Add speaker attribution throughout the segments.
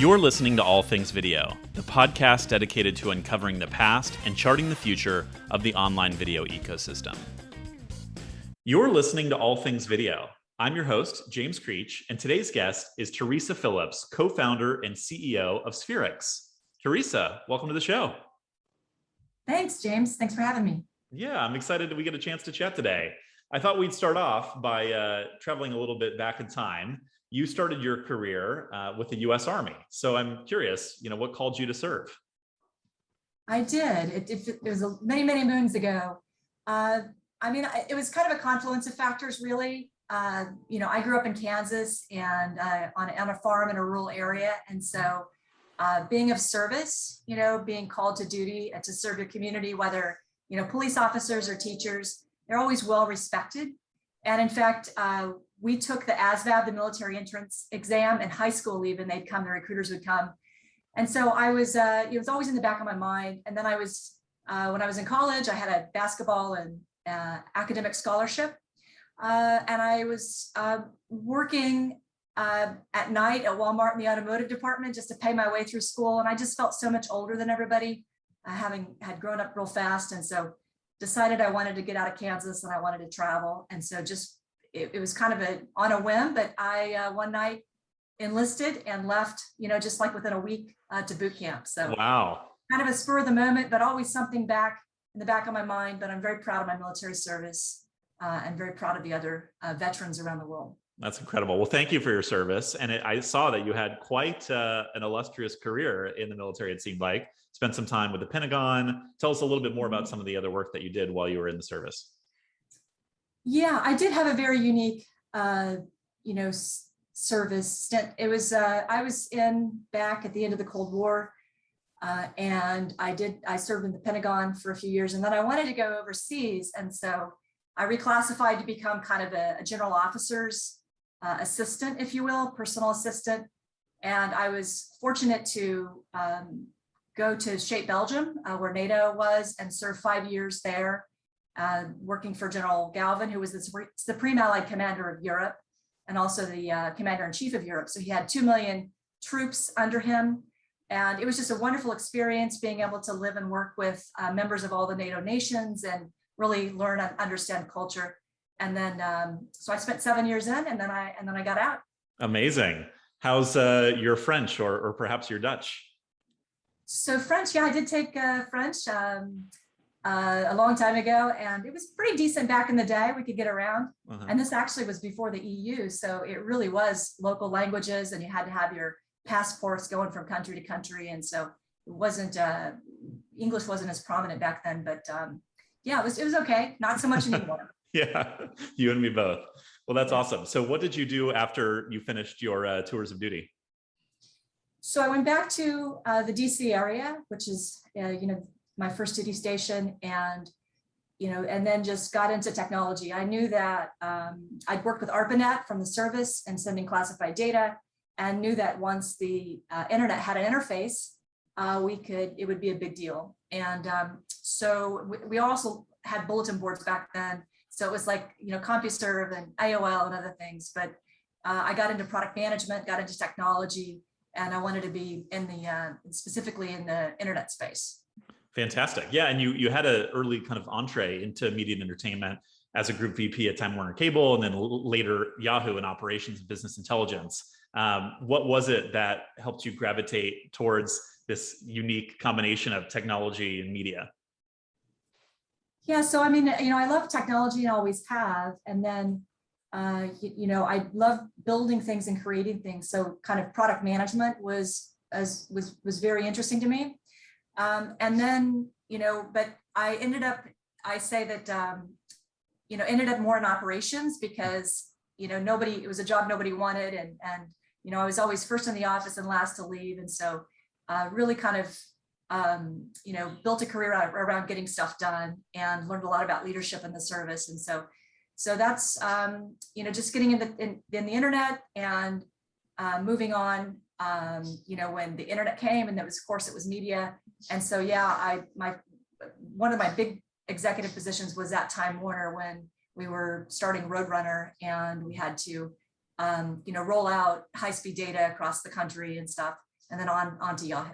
Speaker 1: You're listening to All Things Video, the podcast dedicated to uncovering the past and charting the future of the online video ecosystem. You're listening to All Things Video. I'm your host, James Creech, and today's guest is Teresa Phillips, co-founder and CEO of Spherex. Teresa, welcome to the show.
Speaker 2: Thanks, James. Thanks for having me.
Speaker 1: Yeah, I'm excited that we get a chance to chat today. I thought we'd start off by traveling a little bit back in time. You started your career with the U.S. Army. So I'm curious, what called you to serve?
Speaker 2: I did. It was many, many moons ago. It was kind of a confluence of factors, really. I grew up in Kansas and on a farm in a rural area. And so being of service, being called to duty to serve your community, whether, police officers or teachers, they're always well respected. And in fact, we took the ASVAB, the military entrance exam, in high school even. They'd come, the recruiters would come. And so I was, it was always in the back of my mind. And then I was, when I was in college, I had a basketball and academic scholarship. And I was working at night at Walmart in the automotive department just to pay my way through school. And I just felt so much older than everybody, having had grown up real fast. And so decided I wanted to get out of Kansas and I wanted to travel. And so it was kind of on a whim, but I one night enlisted and left, just like within a week to boot camp. So
Speaker 1: wow,
Speaker 2: kind of a spur of the moment, but always something back in the back of my mind. But I'm very proud of my military service and very proud of the other veterans around the world.
Speaker 1: That's incredible. Well, thank you for your service. And I saw that you had quite an illustrious career in the military, it seemed like. Spent some time with the Pentagon. Tell us a little bit more about some of the other work that you did while you were in the service.
Speaker 2: Yeah, I did have a very unique, service stint. It was, I was back at the end of the Cold War, and I served in the Pentagon for a few years, and then I wanted to go overseas. And so I reclassified to become kind of a general officer's assistant, if you will, personal assistant. And I was fortunate to go to Shape, Belgium, where NATO was, and serve 5 years there. Working for General Galvin, who was the Supreme Allied Commander of Europe and also the Commander-in-Chief of Europe. So he had 2 million troops under him. And it was just a wonderful experience being able to live and work with members of all the NATO nations and really learn and understand culture. And then, so I spent 7 years in, and then I got out.
Speaker 1: Amazing. How's your French or perhaps your Dutch?
Speaker 2: So French, yeah, I did take French. A long time ago, and it was pretty decent back in the day. We could get around. And this actually was before the EU, so it really was local languages, and you had to have your passports going from country to country. And so it wasn't English wasn't as prominent back then, but yeah, it was okay. Not so much anymore.
Speaker 1: Yeah, you and me both. Well, that's awesome. So what did you do after you finished your tours of duty?
Speaker 2: So I went back to the DC area, which is my first duty station, and then just got into technology. I knew that I'd worked with ARPANET from the service and sending classified data, and knew that once the internet had an interface, it would be a big deal. And so we also had bulletin boards back then. So it was like, CompuServe and AOL and other things. But I got into product management, got into technology, and I wanted to be specifically in the internet space.
Speaker 1: Fantastic. Yeah. And you had an early kind of entree into media and entertainment as a group VP at Time Warner Cable, and then later Yahoo in operations and business intelligence. What was it that helped you gravitate towards this unique combination of technology and media?
Speaker 2: Yeah. So, I love technology and always have. And then, I love building things and creating things. So kind of product management was very interesting to me. And then, but I ended up more in operations because, it was a job nobody wanted. And I was always first in the office and last to leave. And so really kind of, built a career around getting stuff done and learned a lot about leadership in the service. And so that's, just getting in the internet and moving on. When the internet came, and of course it was media. And so, yeah, one of my big executive positions was at Time Warner when we were starting Roadrunner, and we had to, roll out high-speed data across the country and stuff. and then on to Yahoo.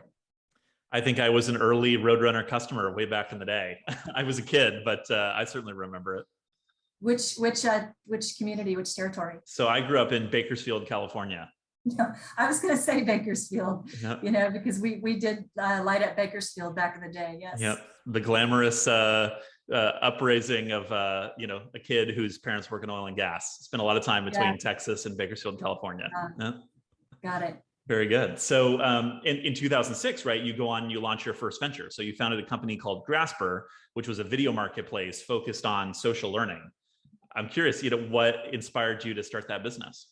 Speaker 1: I think I was an early Roadrunner customer way back in the day. I was a kid, but I certainly remember it.
Speaker 2: Which community, which territory?
Speaker 1: So I grew up in Bakersfield, California.
Speaker 2: No, I was going to say Bakersfield,
Speaker 1: Yep.
Speaker 2: because we did light up Bakersfield back in the day. Yes.
Speaker 1: Yep. The glamorous upraising of a kid whose parents work in oil and gas. Spent a lot of time between Texas and Bakersfield, California.
Speaker 2: Got it.
Speaker 1: Very good. So in 2006, right, you launch your first venture. So you founded a company called Graspr, which was a video marketplace focused on social learning. I'm curious, what inspired you to start that business?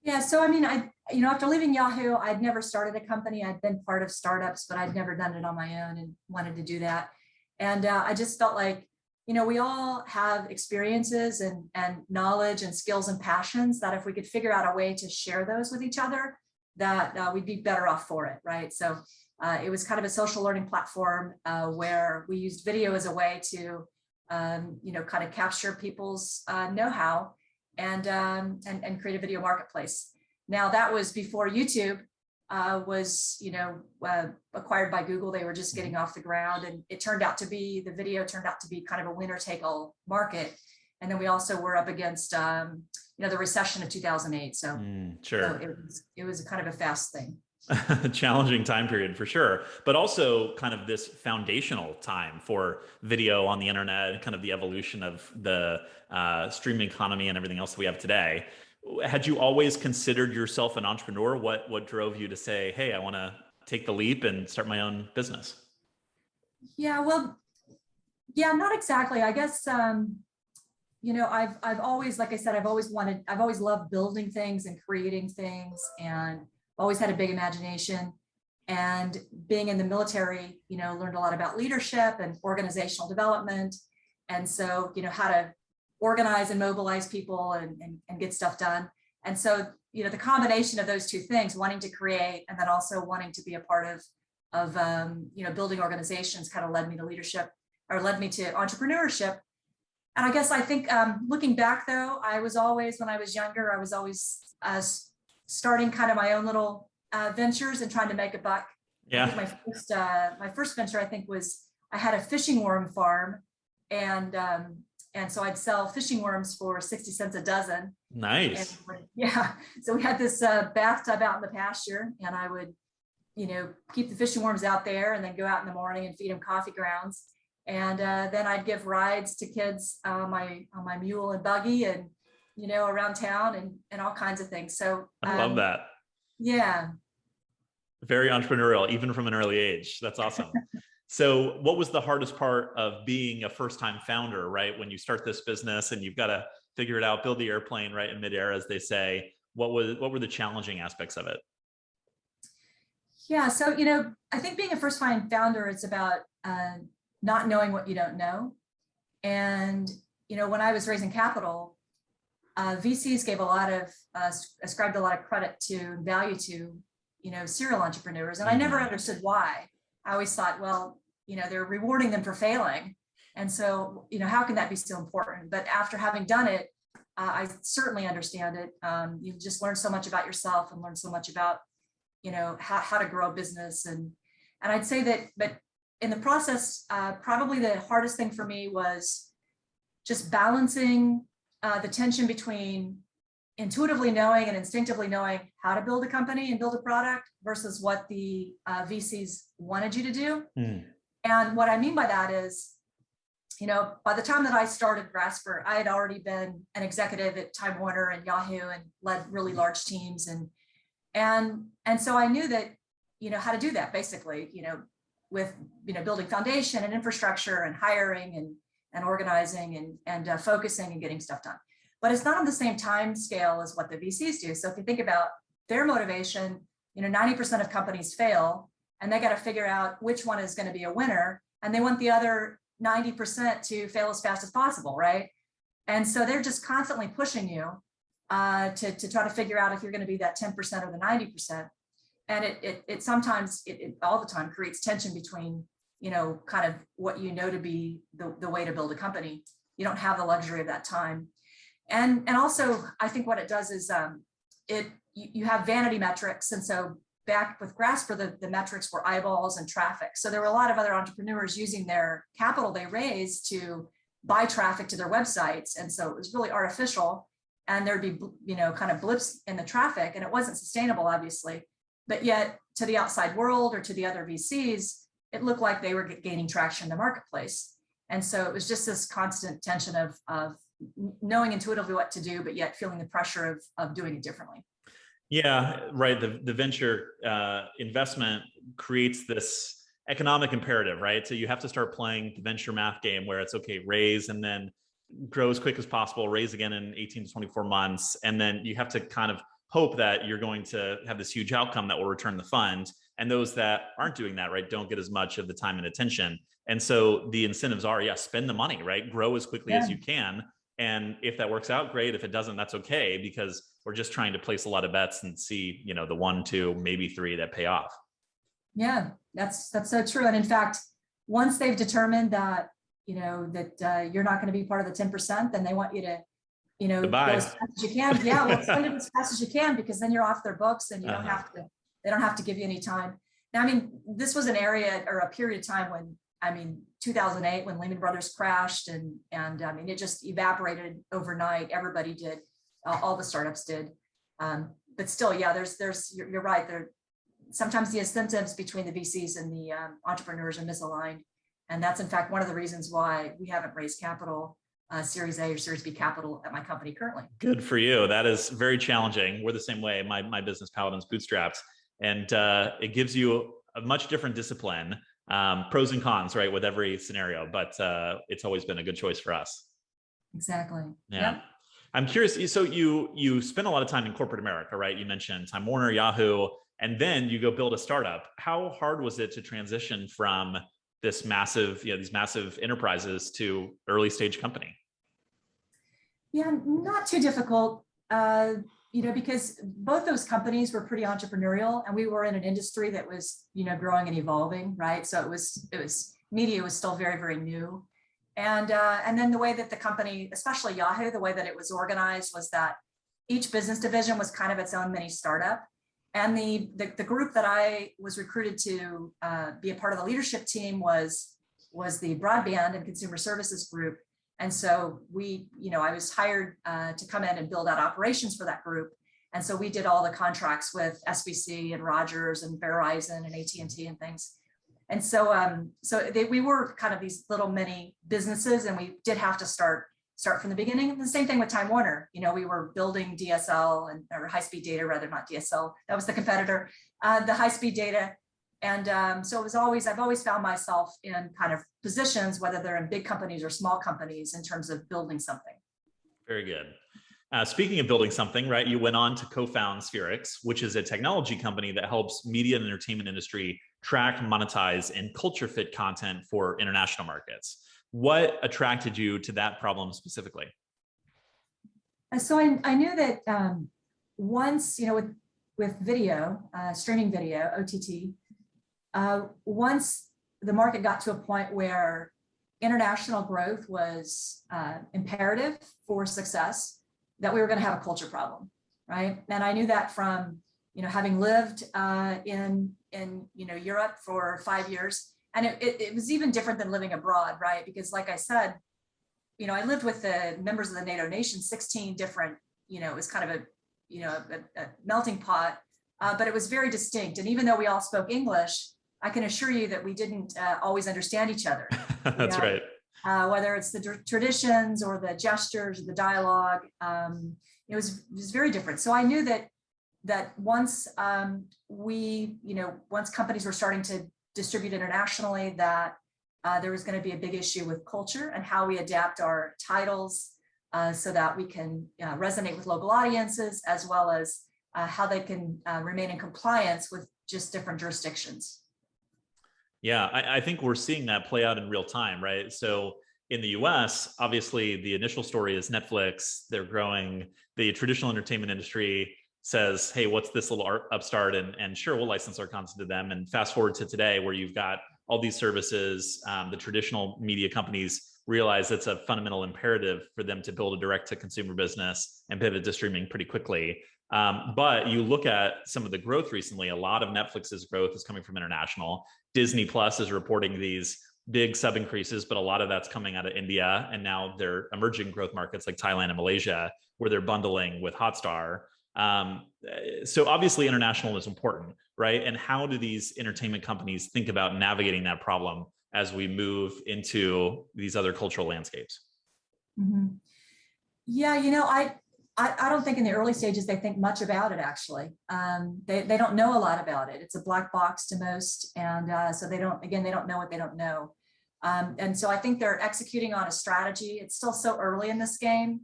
Speaker 2: Yeah, so I mean, after leaving Yahoo, I'd never started a company. I'd been part of startups, but I'd never done it on my own and wanted to do that. And I just felt like, we all have experiences and knowledge and skills and passions that if we could figure out a way to share those with each other, that we'd be better off for it, right? So it was kind of a social learning platform where we used video as a way to, kind of capture people's know-how and create a video marketplace. Now that was before YouTube was, acquired by Google. They were just getting off the ground, and the video turned out to be kind of a winner take all market. And then we also were up against, the recession of 2008. So,
Speaker 1: sure.
Speaker 2: So it was kind of a fast thing.
Speaker 1: Challenging time period for sure, but also kind of this foundational time for video on the internet and kind of the evolution of the streaming economy and everything else that we have today. Had you always considered yourself an entrepreneur? What drove you to say, hey, I want to take the leap and start my own business?
Speaker 2: Yeah, well, yeah, not exactly. I guess, I've always, like I said, I've always loved building things and creating things, and always had a big imagination. And being in the military, learned a lot about leadership and organizational development. And so, how to organize and mobilize people and get stuff done. And so, the combination of those two things, wanting to create and then also wanting to be a part of building organizations, kind of led me to leadership, or led me to entrepreneurship. And I guess I think looking back though, when I was younger, I was always starting kind of my own little ventures and trying to make a buck.
Speaker 1: Yeah.
Speaker 2: My first venture, I think, was I had a fishing worm farm, and so I'd sell fishing worms for 60 cents a dozen.
Speaker 1: Nice.
Speaker 2: And, so we had this bathtub out in the pasture, and I would, keep the fishing worms out there, and then go out in the morning and feed them coffee grounds, and then I'd give rides to kids on my mule and buggy, and around town and all kinds of things. So
Speaker 1: I love that.
Speaker 2: Yeah.
Speaker 1: Very entrepreneurial, even from an early age. That's awesome. So what was the hardest part of being a first-time founder, right? When you start this business and you've got to figure it out, build the airplane right in midair, as they say, what were the challenging aspects of it?
Speaker 2: Yeah. So, I think being a first-time founder, it's about not knowing what you don't know. And, when I was raising capital, VCs ascribed a lot of credit to value to, serial entrepreneurs. And I never understood why. I always thought, well, they're rewarding them for failing. And so, how can that be so important? But after having done it, I certainly understand it. You just learn so much about yourself and learn so much about, how to grow a business. And I'd say that, but in the process, probably the hardest thing for me was just balancing the tension between intuitively knowing and instinctively knowing how to build a company and build a product versus what the VCs wanted you to do. And what I mean by that is, by the time that I started Graspr, I had already been an executive at Time Warner and Yahoo and led really large teams. And so I knew that, how to do that basically, with, building foundation and infrastructure and hiring and organizing and focusing and getting stuff done. But it's not on the same time scale as what the VCs do. So if you think about their motivation, 90% of companies fail, and they got to figure out which one is going to be a winner. And they want the other 90% to fail as fast as possible, right? And so they're just constantly pushing you to try to figure out if you're going to be that 10% or the 90%. And it sometimes all the time creates tension between, kind of what to be the way to build a company. You don't have the luxury of that time. And also, I think what it does is you have vanity metrics. And so, back with Graspr, the metrics were eyeballs and traffic. So there were a lot of other entrepreneurs using their capital they raised to buy traffic to their websites. And so it was really artificial. And there'd be, kind of blips in the traffic, and it wasn't sustainable, obviously. But yet to the outside world or to the other VCs, it looked like they were gaining traction in the marketplace. And so it was just this constant tension of knowing intuitively what to do, but yet feeling the pressure of doing it differently.
Speaker 1: Yeah, right. The venture investment creates this economic imperative, right? So you have to start playing the venture math game where it's okay, raise and then grow as quick as possible, raise again in 18 to 24 months. And then you have to kind of hope that you're going to have this huge outcome that will return the fund. And those that aren't doing that, right, don't get as much of the time and attention. And so the incentives are, spend the money, right? Grow as quickly as you can. And if that works out, great. If it doesn't, that's okay, because we're just trying to place a lot of bets and see, the 1, 2, maybe 3 that pay off. Yeah,
Speaker 2: that's so true. And in fact, once they've determined that, that you're not going to be part of the 10%, then they want you to,
Speaker 1: Goodbye.
Speaker 2: go as fast as you can. Yeah, well, spend it as fast as you can, because then you're off their books and you don't have to, they don't have to give you any time. Now, this was an area or a period of time when, 2008, when Lehman Brothers crashed and it just evaporated overnight. Everybody did, all the startups did. But still, you're right. Sometimes the incentives between the VCs and the entrepreneurs are misaligned. And that's in fact one of the reasons why we haven't raised capital, Series A or Series B capital at my company currently.
Speaker 1: Good for you. That is very challenging. We're the same way. My business, Paladin's Bootstrapped, and it gives you a much different discipline, pros and cons, right, with every scenario. But it's always been a good choice for us.
Speaker 2: Exactly.
Speaker 1: Yeah.
Speaker 2: Yep.
Speaker 1: I'm curious. So you spend a lot of time in corporate America, right? You mentioned Time Warner, Yahoo, and then you go build a startup. How hard was it to transition from this massive, these massive enterprises to early stage company?
Speaker 2: Yeah, not too difficult, because both those companies were pretty entrepreneurial, and we were in an industry that was, growing and evolving, right? So it was media was still very, very new. And then the way that the company, especially Yahoo, the way that it was organized was that each business division was kind of its own mini startup. And the group that I was recruited to be a part of the leadership team was the broadband and consumer services group. And so I was hired to come in and build out operations for that group. And so we did all the contracts with SBC and Rogers and Verizon and AT&T and things. And so we were kind of these little mini businesses, and we did have to start from the beginning. And the same thing with Time Warner. We were building DSL or high-speed data, rather, not DSL. That was the competitor, the high-speed data. And so I've always found myself in kind of positions, whether they're in big companies or small companies, in terms of building something.
Speaker 1: Very good. Speaking of building something, right, you went on to co-found Spherex, which is a technology company that helps media and entertainment industry track, monetize, and culture fit content for international markets. What attracted you to that problem specifically?
Speaker 2: So I knew that once, with video, streaming video, OTT, once the market got to a point where international growth was imperative for success, that we were going to have a culture problem, right? And I knew that from, having lived in Europe for 5 years, and it was even different than living abroad, right? Because like I said, I lived with the members of the NATO nations, 16 different, it was kind of a melting pot, but it was very distinct. And even though we all spoke English, I can assure you that we didn't always understand each other.
Speaker 1: That's right.
Speaker 2: Whether it's the traditions or the gestures, or the dialogue, it was very different. So I knew that once once companies were starting to distribute internationally, that there was going to be a big issue with culture and how we adapt our titles so that we can resonate with local audiences, as well as how they can remain in compliance with just different jurisdictions.
Speaker 1: Yeah, I think we're seeing that play out in real time, right? So in the US, obviously the initial story is Netflix, they're growing. The traditional entertainment industry says, hey, what's this little upstart? And sure, we'll license our content to them. And fast forward to today, where you've got all these services, the traditional media companies realize it's a fundamental imperative for them to build a direct to consumer business and pivot to streaming pretty quickly. But you look at some of the growth recently, a lot of Netflix's growth is coming from international. Disney Plus is reporting these big sub increases, but a lot of that's coming out of India. And now they're emerging growth markets like Thailand and Malaysia, where they're bundling with Hotstar. So obviously international is important, right? And how do these entertainment companies think about navigating that problem as we move into these other cultural landscapes?
Speaker 2: Mm-hmm. Yeah, I don't think in the early stages they think much about it, actually. They don't know a lot about it. It's a black box to most. And so they don't know what they don't know. And so I think they're executing on a strategy. It's still so early in this game.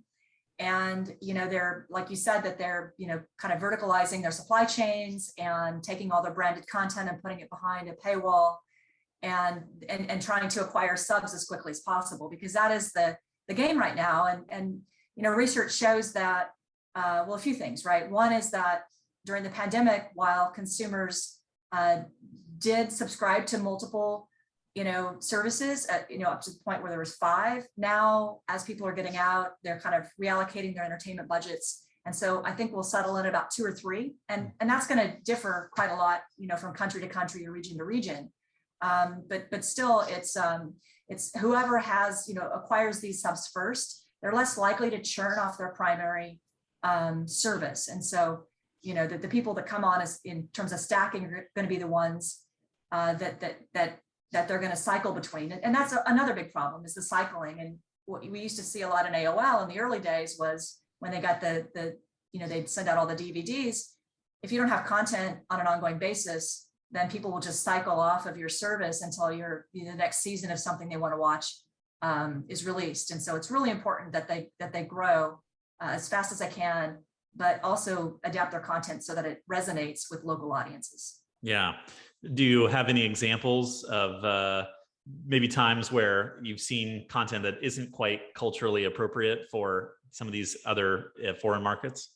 Speaker 2: And, they're, like you said, that they're, kind of verticalizing their supply chains and taking all their branded content and putting it behind a paywall and trying to acquire subs as quickly as possible, because that is the game right now. And research shows that, a few things, right? One is that during the pandemic, while consumers did subscribe to multiple, services, up to the point where there was 5, now as people are getting out, they're kind of reallocating their entertainment budgets. And so I think we'll settle in about 2 or 3, and that's going to differ quite a lot, from country to country or region to region. But still, it's whoever has, acquires these subs first, they're less likely to churn off their primary service. And so, the people that come on as in terms of stacking are going to be the ones that they're going to cycle between. And that's another big problem, is the cycling. And what we used to see a lot in AOL in the early days was when they got they'd send out all the DVDs. If you don't have content on an ongoing basis, then people will just cycle off of your service until the next season of something they want to watch is released. And so it's really important that they grow as fast as they can, but also adapt their content so that it resonates with local audiences.
Speaker 1: Yeah. Do you have any examples of maybe times where you've seen content that isn't quite culturally appropriate for some of these other foreign markets?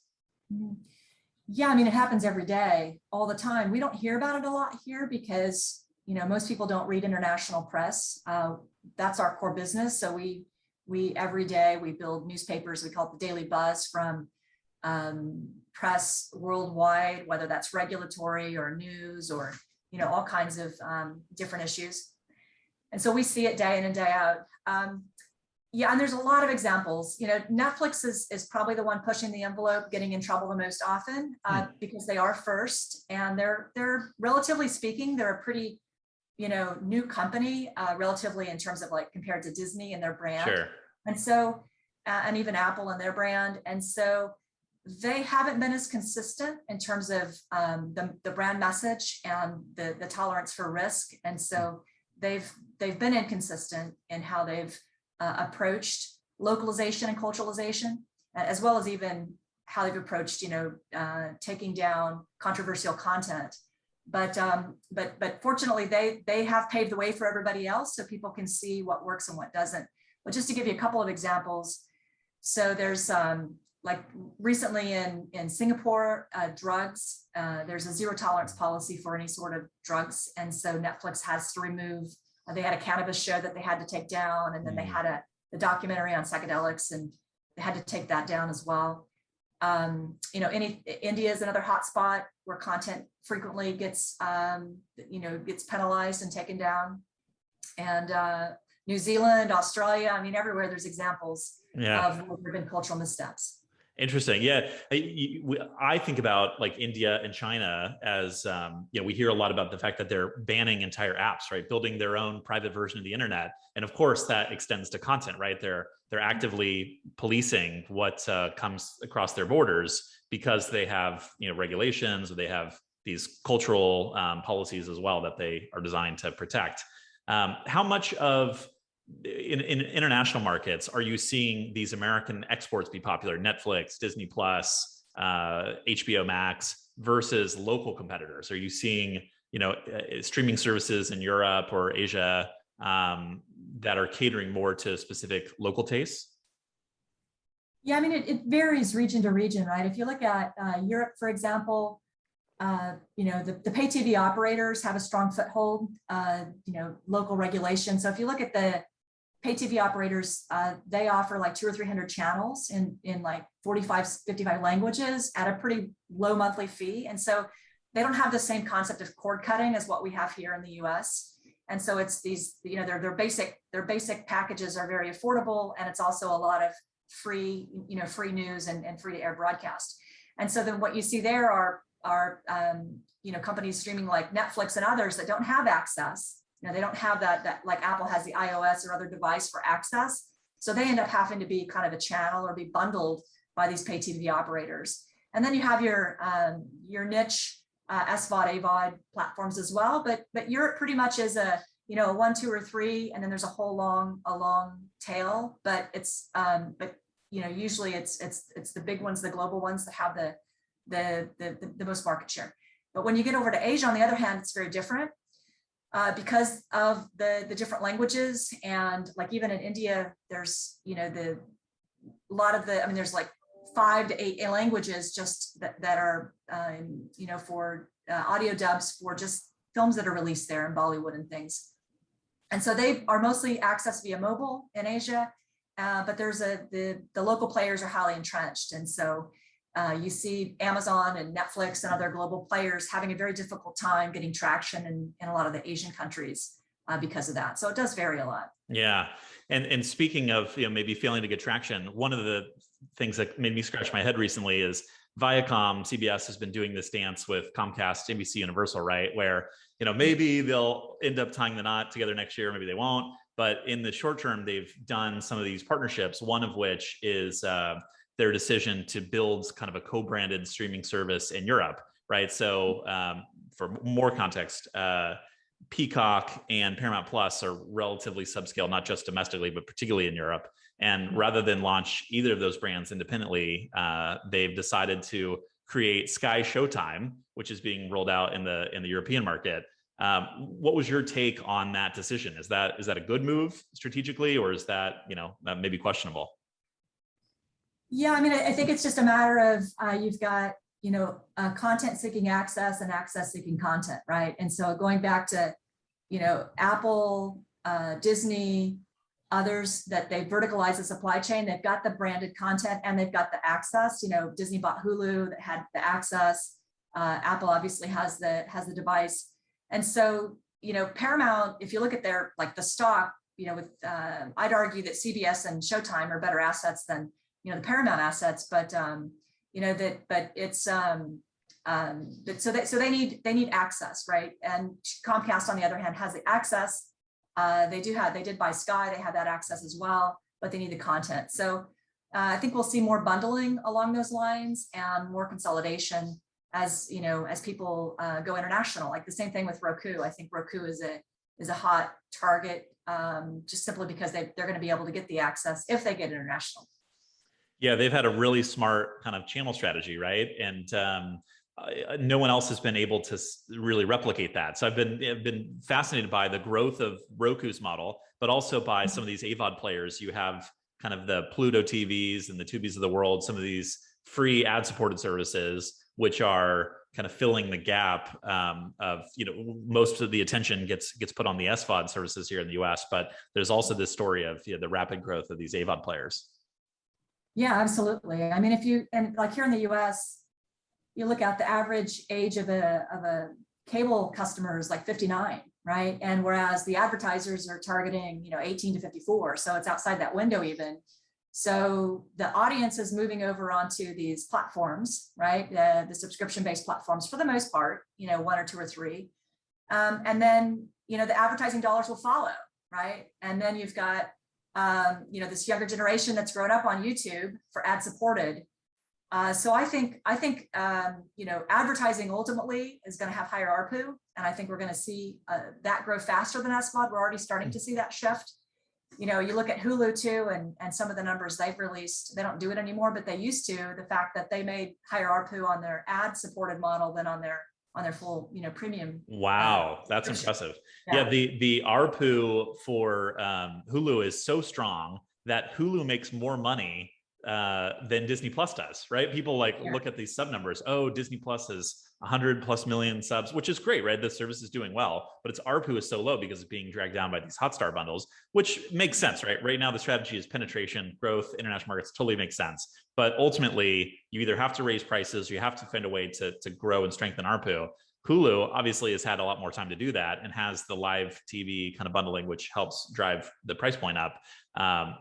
Speaker 2: Yeah, I mean, it happens every day, all the time. We don't hear about it a lot here because, most people don't read international press. That's our core business. So we every day we build newspapers. We call it the Daily Buzz from press worldwide, whether that's regulatory or news or all kinds of different issues. And so we see it day in and day out. Yeah, and there's a lot of examples. Netflix is probably the one pushing the envelope, getting in trouble the most often because they are first, and they're relatively speaking, they're a pretty new company, relatively in terms of like compared to Disney and their brand.
Speaker 1: Sure.
Speaker 2: And so, and even Apple and their brand. And so they haven't been as consistent in terms of the brand message and the tolerance for risk. And so they've been inconsistent in how they've approached localization and culturalization, as well as even how they've approached, taking down controversial content. But fortunately, they have paved the way for everybody else, so people can see what works and what doesn't. But just to give you a couple of examples, so there's like recently in Singapore, drugs, there's a zero tolerance policy for any sort of drugs. And so Netflix has to remove, they had a cannabis show that they had to take down, and then they had the documentary on psychedelics, and they had to take that down as well. India is another hotspot where content frequently gets penalized and taken down. And New Zealand, Australia, I mean, everywhere there's examples of where there have been cultural missteps.
Speaker 1: Interesting. Yeah. I think about like India and China as, we hear a lot about the fact that they're banning entire apps, right? Building their own private version of the internet. And of course that extends to content, right? They're actively policing what comes across their borders because they have, regulations, or they have these cultural policies as well that they are designed to protect. How much of in international markets are you seeing these American exports be popular? Netflix, Disney Plus, HBO Max versus local competitors? Are you seeing, streaming services in Europe or Asia that are catering more to specific local tastes?
Speaker 2: Yeah, I mean, it varies region to region, right? If you look at Europe, for example, the pay TV operators have a strong foothold, local regulation. So if you look at the pay TV operators, they offer like 200 or 300 channels in like 45, 55 languages at a pretty low monthly fee. And so they don't have the same concept of cord cutting as what we have here in the US. And so it's these, their basic packages are very affordable, and it's also a lot of free news and free to air broadcast. And so then what you see there are companies streaming like Netflix and others that don't have access. They don't have that like Apple has the iOS or other device for access. So they end up having to be kind of a channel or be bundled by these pay TV operators. And then you have your niche SVOD, AVOD platforms as well. But Europe pretty much is a 1, 2, or 3, and then there's a whole long tail. But it's usually it's the big ones, the global ones that have the most market share. But when you get over to Asia, on the other hand, it's very different. Because of the different languages, and like even in India, there's there's like 5 to 8 languages just that are for audio dubs for just films that are released there in Bollywood and things. And so they are mostly accessed via mobile in Asia, but there's the local players are highly entrenched, and so you see Amazon and Netflix and other global players having a very difficult time getting traction in a lot of the Asian countries because of that. So it does vary a lot.
Speaker 1: Yeah. And speaking of maybe failing to get traction, one of the things that made me scratch my head recently is Viacom, CBS has been doing this dance with Comcast, NBC Universal, right? Where maybe they'll end up tying the knot together next year, maybe they won't. But in the short term, they've done some of these partnerships, one of which is their decision to build kind of a co-branded streaming service in Europe, right? So for more context, Peacock and Paramount Plus are relatively subscale, not just domestically, but particularly in Europe. And rather than launch either of those brands independently, they've decided to create Sky Showtime, which is being rolled out in the European market. What was your take on that decision? Is that a good move strategically, or is that maybe questionable?
Speaker 2: Yeah, I mean, I think it's just a matter of you've got content seeking access and access seeking content, right? And so going back to Apple, Disney, others that they verticalize the supply chain, they've got the branded content and they've got the access. Disney bought Hulu that had the access. Apple obviously has the device, and so Paramount, if you look at their the stock, I'd argue that CBS and Showtime are better assets than the Paramount assets, but it's so they need access, right? And Comcast, on the other hand, has the access. They did buy Sky, they have that access as well, but they need the content. So I think we'll see more bundling along those lines and more consolidation as people go international. Like the same thing with Roku. I think Roku is a hot target just simply because they're going to be able to get the access if they get international.
Speaker 1: Yeah, they've had a really smart kind of channel strategy, right? And no one else has been able to really replicate that. So I've been fascinated by the growth of Roku's model, but also by some of these AVOD players. You have kind of the Pluto TVs and the Tubies of the world, some of these free ad-supported services, which are kind of filling the gap of most of the attention gets put on the SVOD services here in the US, but there's also this story of the rapid growth of these AVOD players.
Speaker 2: Yeah, absolutely. I mean, like here in the US, you look at the average age of a cable customer is like 59, right? And whereas the advertisers are targeting 18 to 54, so it's outside that window even. So the audience is moving over onto these platforms, right? The subscription-based platforms for the most part, 1 or 2 or 3, and then the advertising dollars will follow, right? And then you've got this younger generation that's grown up on YouTube for ad-supported. So I think advertising ultimately is going to have higher ARPU, and I think we're going to see that grow faster than SVOD. We're already starting to see that shift. You look at Hulu too, and some of the numbers they've released, they don't do it anymore, but they used to. The fact that they made higher ARPU on their ad-supported model than on their full premium.
Speaker 1: Wow, that's impressive. Yeah, the ARPU for Hulu is so strong that Hulu makes more money than Disney Plus does, right? People like
Speaker 2: Yeah.
Speaker 1: look at these sub numbers. Oh, Disney Plus is 100+ million subs, which is great, right? The service is doing well, but its ARPU is so low because it's being dragged down by these Hotstar bundles, which makes sense, right? Right now, the strategy is penetration, growth, international markets totally makes sense. But ultimately, you either have to raise prices or you have to find a way to grow and strengthen ARPU. Hulu obviously has had a lot more time to do that and has the live TV kind of bundling, which helps drive the price point up.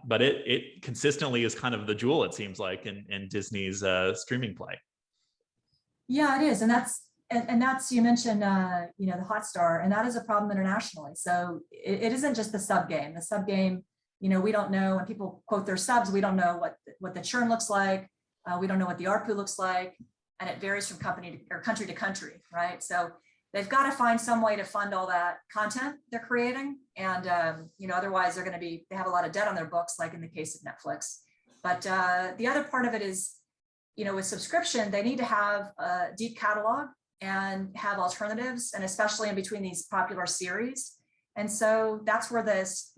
Speaker 1: But it consistently is kind of the jewel, it seems like, in Disney's streaming play.
Speaker 2: Yeah, it is. And that's, you mentioned, the Hotstar, and that is a problem internationally. So it isn't just the sub game. The sub game, we don't know, when people quote their subs, we don't know what the churn looks like. We don't know what the ARPU looks like. And it varies from country to country, right? So they've got to find some way to fund all that content they're creating. And, otherwise they have a lot of debt on their books, like in the case of Netflix. But the other part of it is, with subscription, they need to have a deep catalog and have alternatives, and especially in between these popular series. And so that's where this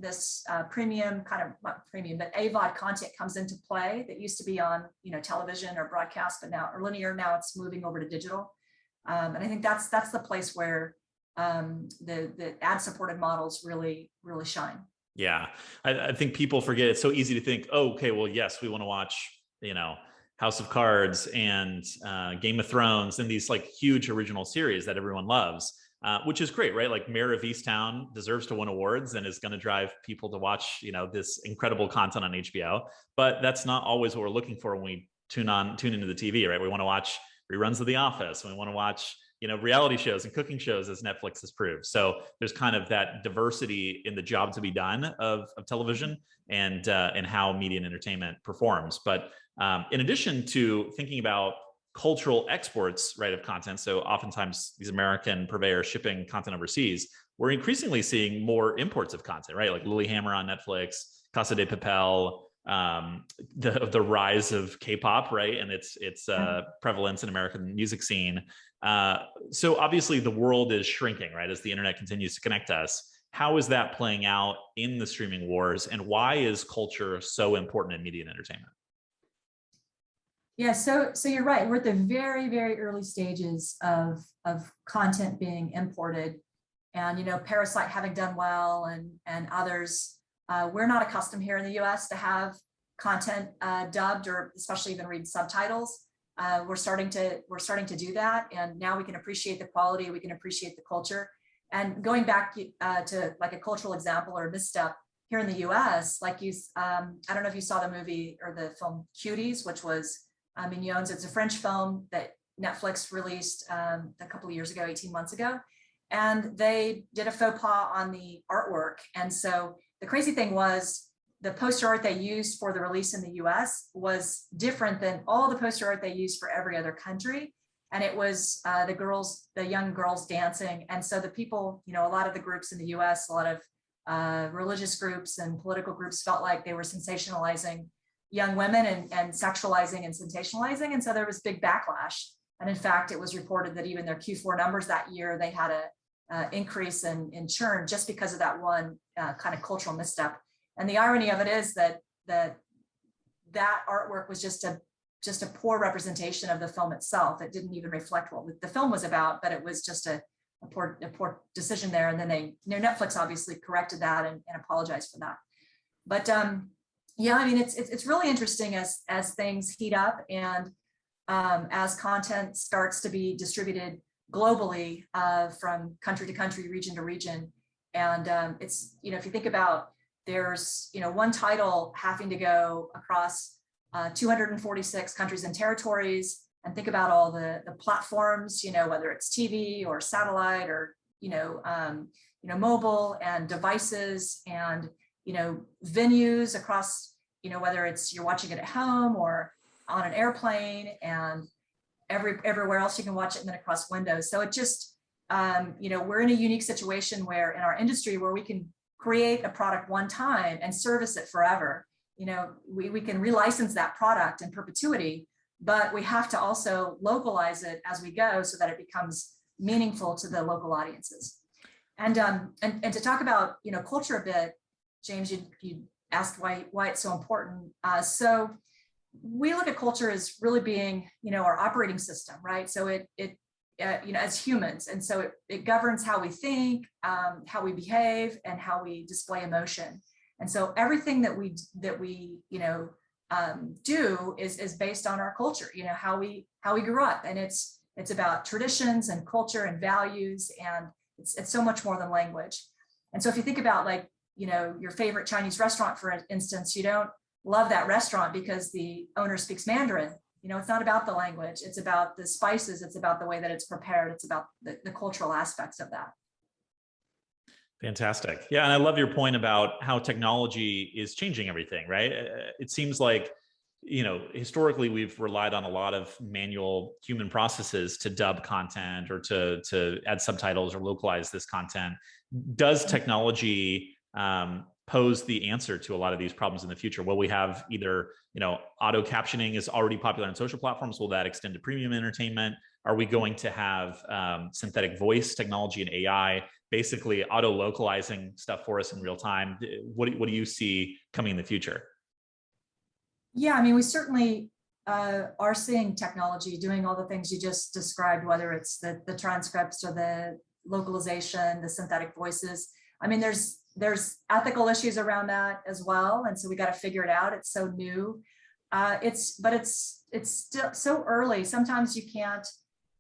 Speaker 2: premium, kind of not premium, but AVOD content comes into play that used to be on, television or broadcast, but now, or linear, now it's moving over to digital. And I think that's the place where the ad-supported models really, really shine.
Speaker 1: Yeah, I think people forget. It's so easy to think, oh, okay, well, yes, we want to watch, House of Cards and Game of Thrones and these like huge original series that everyone loves, which is great, right? Like Mayor of Easttown deserves to win awards and is going to drive people to watch, this incredible content on HBO. But that's not always what we're looking for when we tune into the TV, right? We want to watch reruns of The Office. We want to watch, reality shows and cooking shows, as Netflix has proved. So there's kind of that diversity in the job to be done of television and how media and entertainment performs. But in addition to thinking about cultural exports, right, of content, so oftentimes these American purveyors shipping content overseas, we're increasingly seeing more imports of content, right? Like Lilyhammer on Netflix, Casa de Papel, the rise of K-pop, right, and its prevalence in American music scene. So obviously the world is shrinking, right, as the internet continues to connect us. How is that playing out in the streaming wars, and why is culture so important in media and entertainment?
Speaker 2: Yeah, so you're right. We're at the very, very early stages of content being imported, and Parasite having done well, and others. We're not accustomed here in the U.S. to have content dubbed, or especially even read subtitles. We're starting to do that, and now we can appreciate the quality. We can appreciate the culture. And going back to like a cultural example or a misstep here in the U.S., like I don't know if you saw the movie or the film Cuties, which was Mignon's. It's a French film that Netflix released a couple of years ago, 18 months ago. And they did a faux pas on the artwork. And so the crazy thing was the poster art they used for the release in the US was different than all the poster art they used for every other country. And it was the young girls dancing. And so the people, a lot of the groups in the US, a lot of religious groups and political groups felt like they were sensationalizing young women and sexualizing and sensationalizing. And so there was big backlash. And in fact, it was reported that even their Q4 numbers that year, they had a increase in churn just because of that one kind of cultural misstep. And the irony of it is that artwork was just a poor representation of the film itself. It didn't even reflect what the film was about, but it was just a poor decision there. And then Netflix obviously corrected that and apologized for that. But yeah, I mean, it's really interesting as things heat up and as content starts to be distributed globally from country to country, region to region. And it's, if you think about, there's, one title having to go across 246 countries and territories, and think about all the platforms, whether it's TV or satellite or, mobile and devices and, venues across, whether it's you're watching it at home or on an airplane and everywhere else you can watch it, and then across windows. So it just, we're in a unique situation where in our industry where we can create a product one time and service it forever. We can relicense that product in perpetuity, but we have to also localize it as we go so that it becomes meaningful to the local audiences. And to talk about, culture a bit, James, you asked why it's so important. So we look at culture as really being, our operating system, right? So it as humans, and so it governs how we think, how we behave, and how we display emotion. And so everything that we do is based on our culture, how we grew up, and it's about traditions and culture and values, and it's so much more than language. And so if you think about your favorite Chinese restaurant, for instance, you don't love that restaurant because the owner speaks Mandarin. It's not about the language. It's about the spices. It's about the way that it's prepared. It's about the cultural aspects of that.
Speaker 1: Fantastic. Yeah. And I love your point about how technology is changing everything, right? It seems like, historically we've relied on a lot of manual human processes to dub content or to add subtitles or localize this content. Does technology pose the answer to a lot of these problems in the future? Will we have either, auto captioning is already popular on social platforms. Will that extend to premium entertainment? Are we going to have synthetic voice technology and AI basically auto localizing stuff for us in real time? What do you see coming in the future?
Speaker 2: Yeah, I mean, we certainly are seeing technology doing all the things you just described, whether it's the transcripts or the localization, the synthetic voices. I mean, there's ethical issues around that as well, and so we got to figure it out. It's so new. But it's still so early. Sometimes you can't,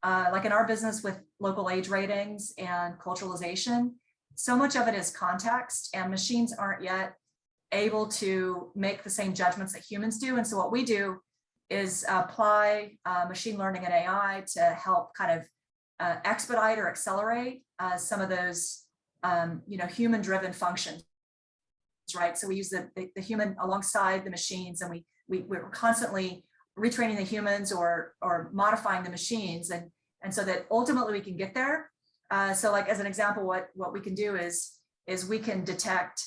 Speaker 2: like in our business with local age ratings and culturalization, so much of it is context, and machines aren't yet able to make the same judgments that humans do. And so what we do is apply machine learning and AI to help kind of expedite or accelerate some of those human-driven functions, right? So we use the human alongside the machines, and we're constantly retraining the humans or modifying the machines, and so that ultimately we can get there. So like as an example, what we can do is we can detect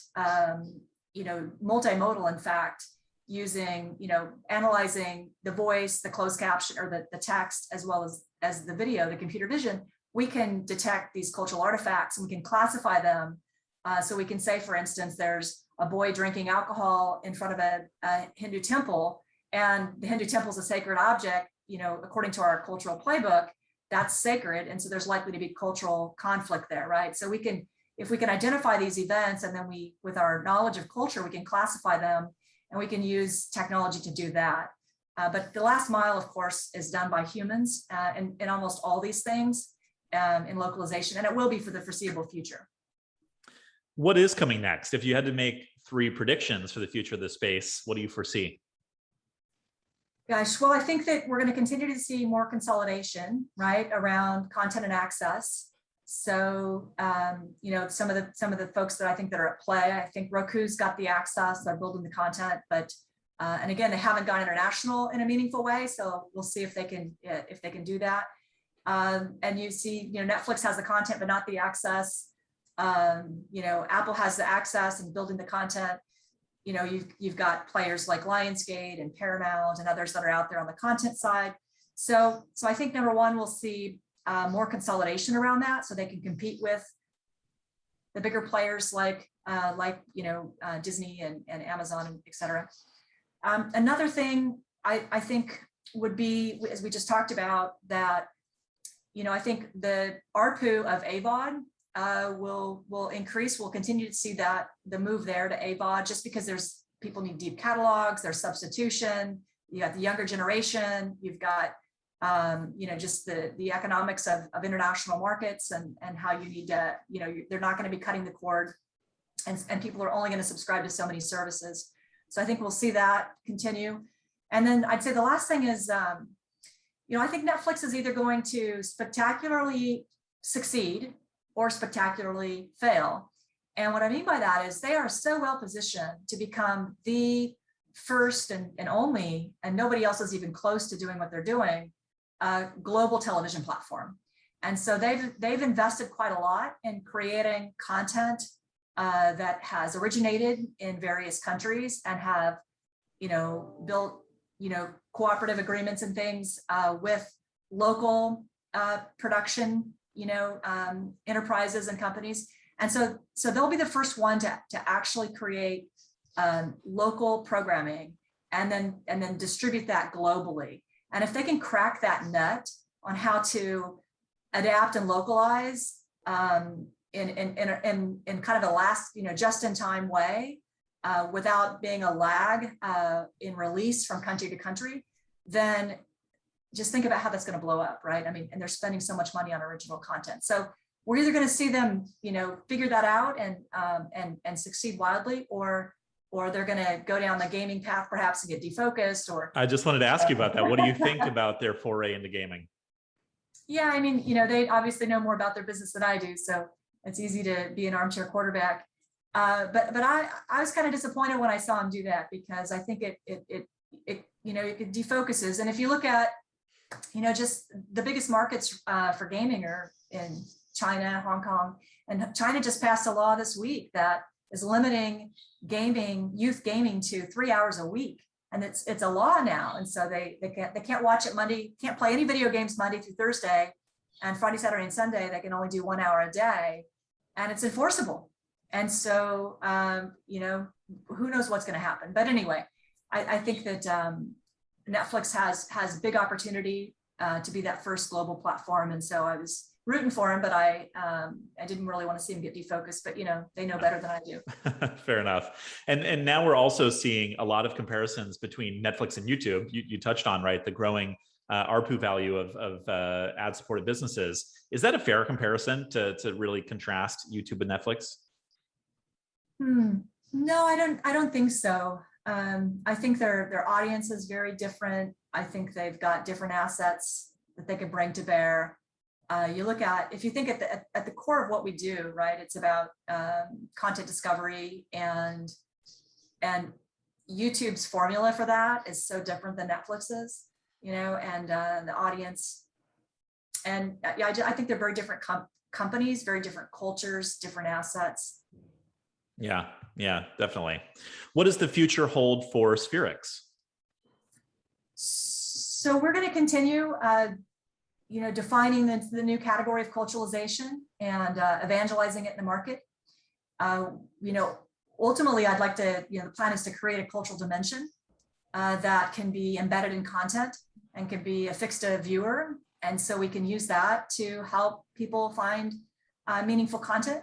Speaker 2: multimodal, in fact, using analyzing the voice, the closed caption, or the text, as well as the video, the computer vision. We can detect these cultural artifacts, and we can classify them. So we can say, for instance, there's a boy drinking alcohol in front of a Hindu temple, and the Hindu temple is a sacred object, according to our cultural playbook, that's sacred. And so there's likely to be cultural conflict there, right? So if we can identify these events, and then with our knowledge of culture, we can classify them, and we can use technology to do that. But the last mile, of course, is done by humans in almost all these things in localization, and it will be for the foreseeable future.
Speaker 1: What is coming next? If you had to make 3 predictions for the future of the space, what do you foresee?
Speaker 2: Gosh, well, I think that we're going to continue to see more consolidation, right, around content and access. So, some of the folks that I think that are at play, I think Roku's got the access, they're building the content, but and again, they haven't gone international in a meaningful way. So we'll see if they can do that. And you see, Netflix has the content, but not the access. Apple has the access and building the content. You've got players like Lionsgate and Paramount and others that are out there on the content side. So I think number one, we'll see more consolidation around that, so they can compete with the bigger players like Disney and Amazon, and et cetera. Another thing I think would be, as we just talked about, that I think the ARPU of AVOD will increase. We'll continue to see the move there to AVOD, just because people need deep catalogs, there's substitution. You got the younger generation, you've got just the economics of international markets, and how you need to, they're not going to be cutting the cord, and people are only going to subscribe to so many services. So I think we'll see that continue. And then I'd say the last thing is, I think Netflix is either going to spectacularly succeed or spectacularly fail. And what I mean by that is they are so well positioned to become the first and only, and nobody else is even close to doing what they're doing, global television platform. And so they've invested quite a lot in creating content that has originated in various countries, and have, built, cooperative agreements and things with local production, enterprises and companies. And so they'll be the first one to actually create local programming and then distribute that globally. And if they can crack that nut on how to adapt and localize in kind of a last, just in time way, without being a lag in release from country to country, then just think about how that's going to blow up, right? I mean, and they're spending so much money on original content. So we're either going to see them, figure that out and succeed wildly, or they're going to go down the gaming path perhaps and get defocused. Or
Speaker 1: I just wanted to ask you about that. What do you think about their foray into gaming?
Speaker 2: Yeah, I mean, they obviously know more about their business than I do, so it's easy to be an armchair quarterback. But I was kind of disappointed when I saw him do that, because I think it defocuses. And if you look at, just the biggest markets for gaming are in China, Hong Kong, and China just passed a law this week that is limiting youth gaming to 3 hours a week. And it's a law now. And so they can't watch it Monday, can't play any video games Monday through Thursday, and Friday, Saturday, and Sunday, they can only do 1 hour a day, and it's enforceable. And so, who knows what's going to happen. But anyway, I think that Netflix has big opportunity to be that first global platform. And so I was rooting for him, but I didn't really want to see him get defocused, but they know better than I do.
Speaker 1: Fair enough. And now we're also seeing a lot of comparisons between Netflix and YouTube. You touched on, right, the growing ARPU value of ad-supported businesses. Is that a fair comparison to really contrast YouTube and Netflix?
Speaker 2: No, I don't think so. I think their audience is very different. I think they've got different assets that they can bring to bear. You look at, if you think at the core of what we do, right, it's about content discovery, and YouTube's formula for that is so different than Netflix's, and the audience. And yeah, I think they're very different companies, very different cultures, different assets.
Speaker 1: Yeah, definitely. What does the future hold for Spherex?
Speaker 2: So we're going to continue defining the new category of culturalization and evangelizing it in the market. Ultimately, I'd like to, the plan is to create a cultural dimension that can be embedded in content and can be affixed to a viewer. And so we can use that to help people find meaningful content.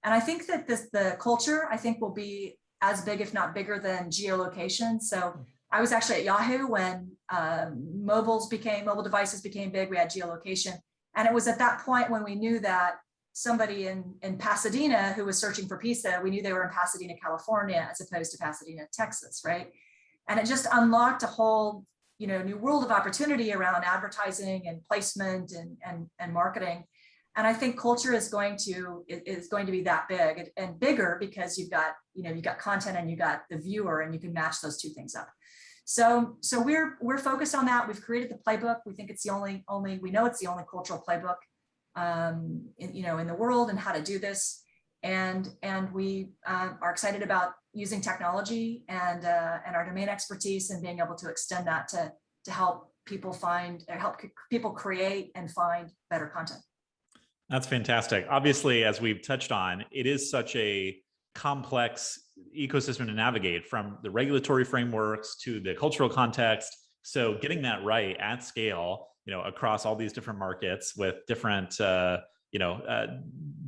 Speaker 2: And I think that the culture, I think, will be as big, if not bigger, than geolocation. So I was actually at Yahoo when mobile devices became big. We had geolocation. And it was at that point when we knew that somebody in Pasadena who was searching for pizza, we knew they were in Pasadena, California, as opposed to Pasadena, Texas, right? And it just unlocked a whole new world of opportunity around advertising and placement and marketing. And I think culture is going to be that big and bigger, because you've got content and you got the viewer, and you can match those two things up. So we're focused on that. We've created the playbook. We think it's the only we know it's the only cultural playbook in the world, and how to do this. And we are excited about using technology and our domain expertise, and being able to extend that to help people help people create and find better content.
Speaker 1: That's fantastic. Obviously, as we've touched on, it is such a complex ecosystem to navigate, from the regulatory frameworks to the cultural context. So getting that right at scale, across all these different markets with different,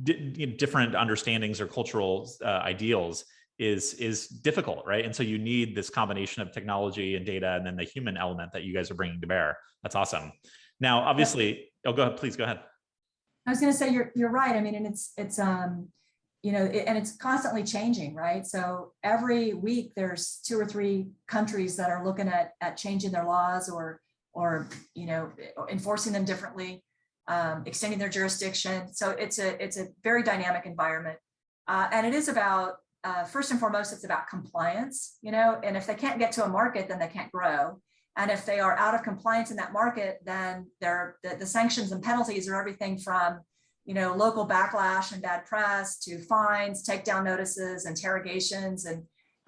Speaker 1: different understandings or cultural ideals is difficult, right? And so you need this combination of technology and data, and then the human element that you guys are bringing to bear. That's awesome. Now, obviously, go ahead, please go ahead.
Speaker 2: I was going to say you're right. I mean, and it's and it's constantly changing, right? So every week there's 2 or 3 countries that are looking at changing their laws or enforcing them differently, extending their jurisdiction. So it's a very dynamic environment, and it is about first and foremost, it's about compliance. And if they can't get to a market, then they can't grow. And if they are out of compliance in that market, then the sanctions and penalties are everything from, local backlash and bad press to fines, takedown notices, interrogations, and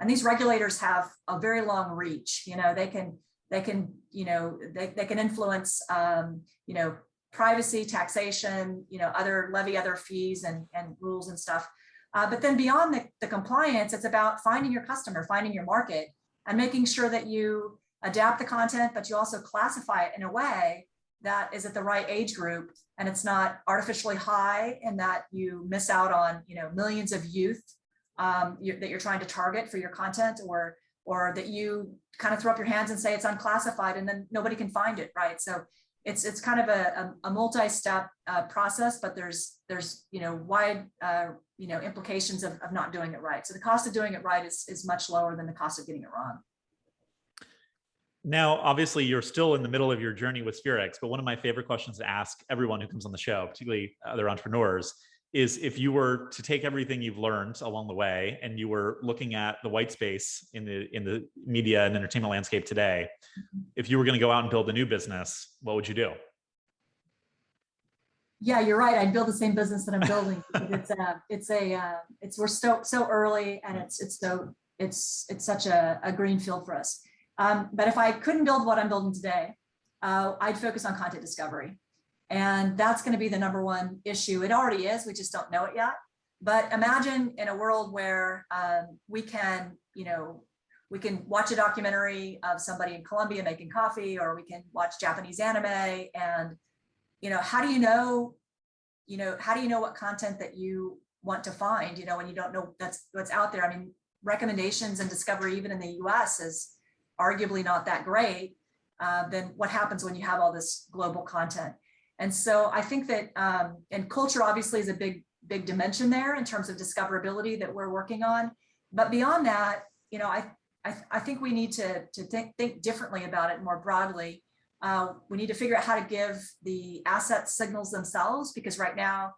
Speaker 2: these regulators have a very long reach. They can influence, privacy, taxation, other fees and rules and stuff. But then beyond the compliance, it's about finding your customer, finding your market, and making sure that you adapt the content, but you also classify it in a way that is at the right age group, and it's not artificially high, and that you miss out on, millions of youth that you're trying to target for your content, or that you kind of throw up your hands and say it's unclassified and then nobody can find it, right? So it's kind of a multi-step process, but there's wide implications of not doing it right. So the cost of doing it right is much lower than the cost of getting it wrong.
Speaker 1: Now, obviously, you're still in the middle of your journey with Spherex, but one of my favorite questions to ask everyone who comes on the show, particularly other entrepreneurs, is if you were to take everything you've learned along the way and you were looking at the white space in the media and entertainment landscape today, if you were going to go out and build a new business, what would you do?
Speaker 2: Yeah, you're right. I'd build the same business that I'm building. We're so early, and it's such a green field for us. But if I couldn't build what I'm building today, I'd focus on content discovery. And that's going to be the number one issue. It already is, we just don't know it yet. But imagine in a world where we can watch a documentary of somebody in Colombia making coffee, or we can watch Japanese anime, and how do you know what content that you want to find, when you don't know that's what's out there. I mean, recommendations and discovery, even in the US, is arguably not that great. Then what happens when you have all this global content? And so I think that, and culture obviously is a big dimension there in terms of discoverability that we're working on. But beyond that, I think we need to think differently about it more broadly. We need to figure out how to give the asset signals themselves, because right now,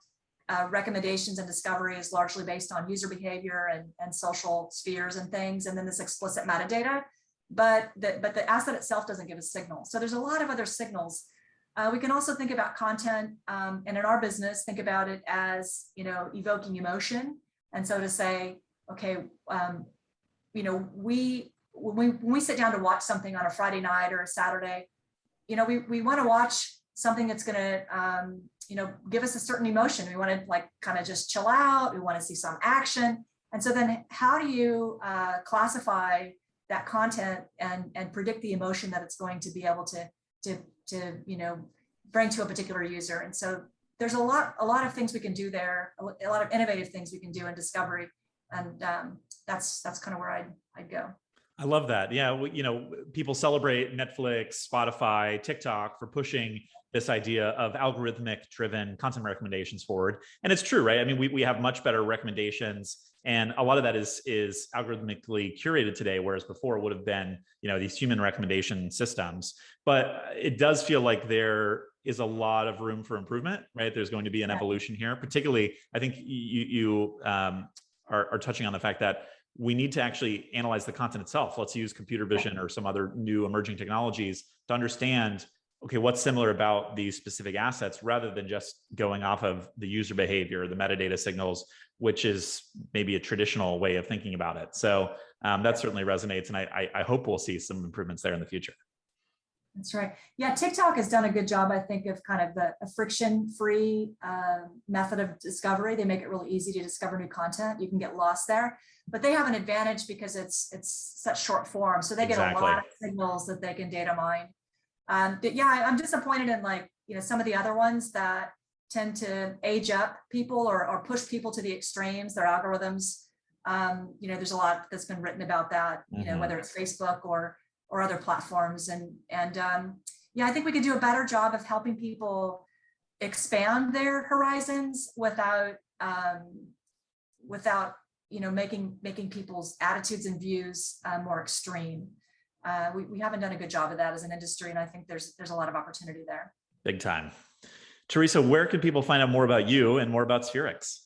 Speaker 2: recommendations and discovery is largely based on user behavior and social spheres and things, and then this explicit metadata. But the asset itself doesn't give a signal. So there's a lot of other signals. We can also think about content, and in our business, think about it as, evoking emotion. And so to say, okay, when we sit down to watch something on a Friday night or a Saturday, we want to watch something that's going to, give us a certain emotion. We want to kind of just chill out. We want to see some action. And so then how do you classify that content and predict the emotion that it's going to be able to bring to a particular user? And so there's a lot of things we can do there, a lot of innovative things we can do in discovery, and that's kind of where I'd go.
Speaker 1: I love that. Yeah, people celebrate Netflix, Spotify, TikTok for pushing this idea of algorithmic driven content recommendations forward. And it's true, right? I mean, we have much better recommendations, and a lot of that is algorithmically curated today, whereas before it would have been, these human recommendation systems. But it does feel like there is a lot of room for improvement, right? There's going to be an evolution here. Particularly, I think you are touching on the fact that we need to actually analyze the content itself. Let's use computer vision or some other new emerging technologies to understand, okay, what's similar about these specific assets, rather than just going off of the user behavior, the metadata signals, which is maybe a traditional way of thinking about it. So that certainly resonates, and I hope we'll see some improvements there in the future.
Speaker 2: That's right. Yeah, TikTok has done a good job, I think, of kind of a friction-free method of discovery. They make it really easy to discover new content. You can get lost there, but they have an advantage because it's such short form. So they get a lot of signals that they can data mine. But yeah, I'm disappointed in some of the other ones that tend to age up people or push people to the extremes, their algorithms. There's a lot that's been written about that, whether it's Facebook or other platforms. And I think we could do a better job of helping people expand their horizons without making people's attitudes and views more extreme. We haven't done a good job of that as an industry, and I think there's a lot of opportunity there.
Speaker 1: Big time. Teresa, where can people find out more about you and more about Spherex?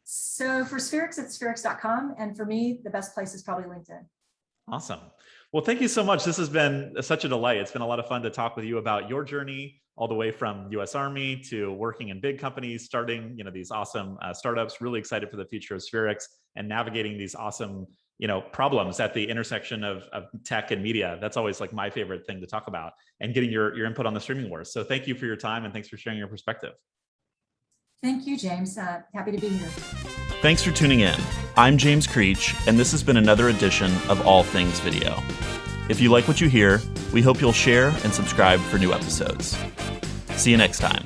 Speaker 2: So for Spherex, it's spherex.com. And for me, the best place is probably LinkedIn.
Speaker 1: Awesome. Well, thank you so much. This has been such a delight. It's been a lot of fun to talk with you about your journey, all the way from US Army to working in big companies, starting these awesome startups. Really excited for the future of Spherex and navigating these awesome problems at the intersection of tech and media. That's always my favorite thing to talk about, and getting your input on the streaming wars. So thank you for your time, and thanks for sharing your perspective.
Speaker 2: Thank you, James. Happy to be here.
Speaker 1: Thanks for tuning in. I'm James Creech, and this has been another edition of All Things Video. If you like what you hear, we hope you'll share and subscribe for new episodes. See you next time.